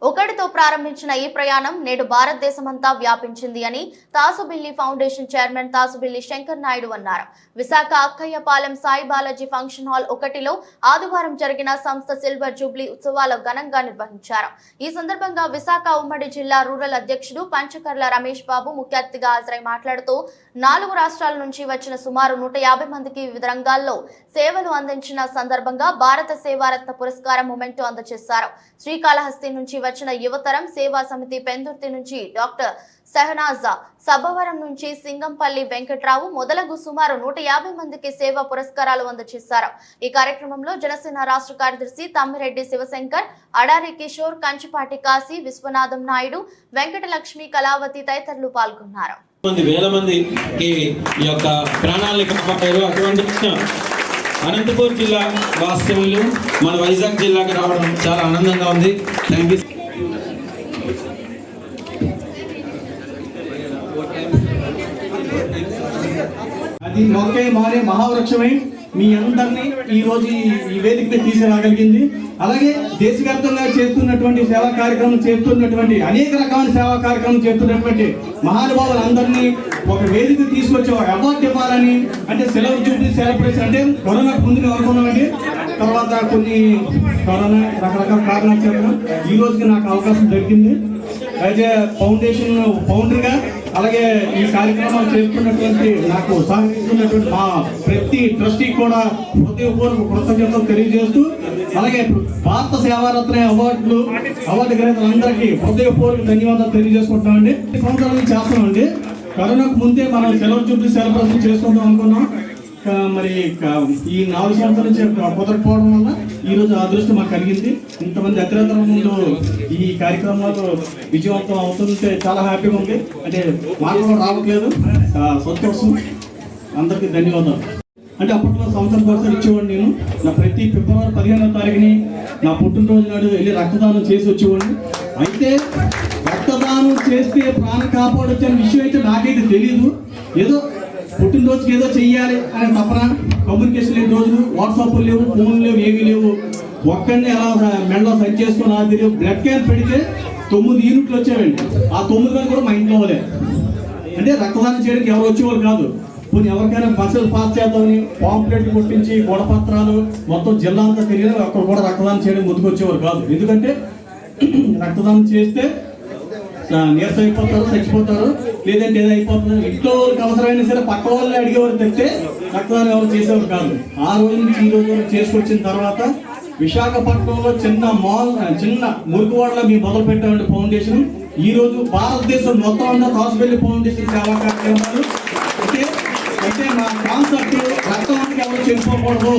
ఒకటితో ప్రారంభించిన ఈ ప్రయాణం నేడు భారతదేశమంతా వ్యాపించింది అని తాసుబిల్లి ఫౌండేషన్ చైర్మన్ తాసుబిల్లి శంకర్ నాయుడు అన్నారు. విశాఖ అక్కయ్యపాలెం సాయి బాలాజీ ఫంక్షన్ హాల్ 1లో ఆదివారం జరిగిన సంస్థ సిల్వర్ జూబ్లీ ఉత్సవాలు ఘనంగా నిర్వహించారు. ఈ సందర్భంగా విశాఖ ఉమ్మడి జిల్లా రూరల్ అధ్యక్షుడు పంచకర్ల రమేష్ బాబు ముఖ్య అతిథిగా హాజరై మాట్లాడుతూ 4 రాష్ట్రాల నుంచి వచ్చిన సుమారు 150 మందికి వివిధ రంగాల్లో సేవలు అందించిన సందర్భంగా భారత సేవారత్న పురస్కారం మొమెంటో అందజేశారు. శ్రీకాళహస్తి నుంచి వచ్చిన యువతరం సేవా సమితి పెందుర్తి నుంచి డాక్టర్ సహనాజా, సభవరం నుంచి సింగంపల్లి వెంకట్రావు మొదలగు సుమారు 150 మందికి సేవా పురస్కారాలు అందజేశారు. ఈ కార్యక్రమంలో జనసేన రాష్ట్ర కార్యదర్శి తమ్మిరెడ్డి శివశంకర్, అడారి కిషోర్, కంచిపాటి కాశీ, విశ్వనాథం నాయుడు, వెంకటలక్ష్మి, కళావతి తదితరులు పాల్గొన్నారు. వేల మందికి ఈ యొక్క ప్రాణాలను కాపాడారు. అటువంటి అనంతపూర్ జిల్లా వాస్తవ్యులు మన వైజాగ్ జిల్లాకి రావడం చాలా ఆనందంగా ఉంది. Thank you. అది మొక్కే మారే మహావృక్షమై మీ అందరినీ ఈ రోజు ఈ వేదికపై తీసుకురాగలిగింది. అలాగే దేశవ్యాప్తంగా చేస్తున్నటువంటి సేవా కార్యక్రమం చేస్తున్నటువంటి అనేక రకాల సేవా కార్యక్రమం చేస్తున్నటువంటి మహానుభావులందరినీ ఒక వేదిక తీసుకొచ్చి అవార్డు ఇవ్వాలని, అంటే సిల్వర్ జూబ్లీ సెలబ్రేషన్ అంటే కరోనాకు ముందు అనుకున్నామండి. తర్వాత కొన్ని కరోనా రకరకాల కారణాలు చెప్పడం ఈ రోజుకి నాకు అవకాశం దొరికింది. అయితే ఫౌండేషన్ ఫౌండర్గా అలాగే ఈ కార్యక్రమాలు చేస్తున్నటువంటి నాకు సహకరిస్తున్నటువంటి మా ప్రతి ట్రస్టీ కూడా హృదయపూర్వక కృతజ్ఞతలు తెలియజేస్తూ, అలాగే భారత సేవారత్న అవార్డు గ్రహీతలందరికీ హృదయపూర్వక ధన్యవాదాలు తెలియజేసుకుంటామండి. ఈ సంవత్సరాల నుంచి చేస్తున్నామండి. కరోనాకు ముందే మనం సిల్వర్ జూబ్లీ సెలబ్రేషన్ చేసుకుందాం అనుకున్నాం. మరి ఈ 4 సంవత్సరాల నుంచి కుదరకపోవడం వల్ల ఈ రోజు అదృష్టం మాకు కలిగింది. ఇంతమంది అతిరేతల ముందు ఈ కార్యక్రమాలు విజయవంతం అవుతుంటే చాలా హ్యాపీగా ఉంది. అంటే మాకు కూడా రావట్లేదు, సంతోషం. అందరికీ ధన్యవాదాలు. అంటే అప్పట్లో సంవత్సరం ఒకసారి ఇచ్చేవాడిని నేను. నా ప్రతి ఫిబ్రవరి 15వ తారీఖుని నా పుట్టినరోజు నాడు వెళ్ళి రక్తదానం చేసి వచ్చేవాడిని. అయితే రక్తదానం చేస్తే ప్రాణం కాపాడొచ్చు అనే విషయం అయితే నాకైతే తెలియదు. ఏదో పుట్టినరోజుకి ఏదో చెయ్యాలి అనే తప్పన, కమ్యూనికేషన్ లేని రోజులు, వాట్సాప్లు లేవు, ఫోన్లు లేవు, ఏమీ లేవు. ఒక్కడిని అలా మెడలో సరి చేసుకుని ఆదిరి బ్లడ్ క్యాంప్ పెడితే 9 యూనిట్లు వచ్చేవండి. ఆ 9 మంది కూడా మా ఇంట్లో వాళ్ళే. అంటే రక్తదానం చేయడానికి ఎవరు వచ్చేవాళ్ళు కాదు. కొన్ని ఎవరికైనా బస్సులు పాస్ చేద్దామని పాంప్లెట్లు కొట్టించి గొడపత్రాలు మొత్తం జిల్లా అంతా తిరిగినా అక్కడ కూడా రక్తదానం చేయడం ముందుకు వచ్చేవారు కాదు. ఎందుకంటే రక్తదానం చేస్తే నీరసం అయిపోతారు, చచ్చిపోతారు, లేదంటే ఏదో అయిపోతున్నారు. ఇంట్లో వాళ్ళకి అవసరమైనా సరే పక్క వాళ్ళని అడిగేవారు తెస్తే రక్తదానం ఎవరు చేసేవారు కాదు. ఆ రోజు నుంచి ఈ రోజు వరకు చేసుకొచ్చిన తర్వాత విశాఖపట్నంలో చిన్న మురుగువాడలో మేము మొదలు పెట్టామండి ఫౌండేషన్. ఈ రోజు భారతదేశం మొత్తం ఉన్న తాసుబిల్లి ఫౌండేషన్ సేవా కార్యక్రమాలు అంటే మా కాన్సెప్ట్ రక్తం ఎవరు చేసుకోకూడదు.